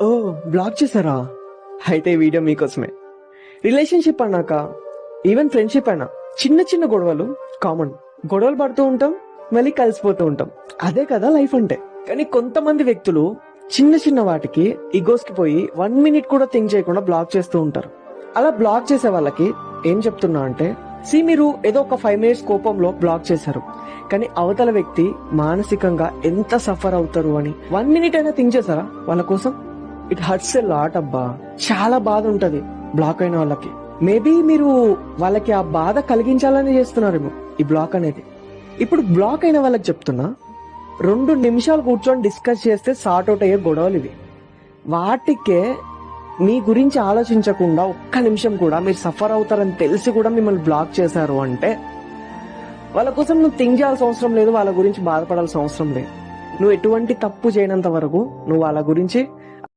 ఓ, black చేశారా? అయితే ఈ వీడియో మీకోసమే. రిలేషన్షిప్ అన్నాక, ఈవెన్ ఫ్రెండ్షిప్ అయినా చిన్న చిన్న గొడవలు కామన్. గొడవలు పడుతూ ఉంటాం, మళ్ళీ కలిసిపోతూ ఉంటాం. అదే కదా లైఫ్ అంటే. కానీ కొంతమంది వ్యక్తులు చిన్న చిన్న వాటికి ఈగోస్ కి పోయి 1 minute కూడా థింక్ చేయకుండా బ్లాక్ చేస్తూ ఉంటారు. అలా బ్లాక్ చేసే వాళ్ళకి ఏం చెప్తున్నా అంటే, మీరు ఏదో ఒక 5 minutes కోపంలో బ్లాక్ చేశారు, కానీ అవతల వ్యక్తి మానసికంగా ఎంత సఫర్ అవుతారు అని 1 minute అయినా థింక్ చేశారా వాళ్ళ కోసం? ఇట్ హర్ట్స్ ఎ లాట్ అబ్బా. చాలా బాధ ఉంటది బ్లాక్ అయిన వాళ్ళకి. మేబీ మీరు వాళ్ళకి ఆ బాధ కలిగించాలని చేస్తున్నారేమో ఈ బ్లాక్ అనేది. ఇప్పుడు బ్లాక్ అయిన వాళ్ళకి చెప్తున్నా, 2 నిమిషాలు కూర్చొని డిస్కస్ చేస్తే సార్ట్ అవుట్ అయ్యే గొడవలు ఇవి. వాటికే మీ గురించి ఆలోచించకుండా ఒక్క నిమిషం కూడా మీరు సఫర్ అవుతారని తెలిసి కూడా మిమ్మల్ని బ్లాక్ చేశారు అంటే, వాళ్ళ కోసం నువ్వు థింక్ చేయాల్సిన అవసరం లేదు, వాళ్ళ గురించి బాధపడాల్సిన అవసరం లేదు. నువ్వు ఎటువంటి తప్పు చేయనంత వరకు నువ్వు వాళ్ళ గురించి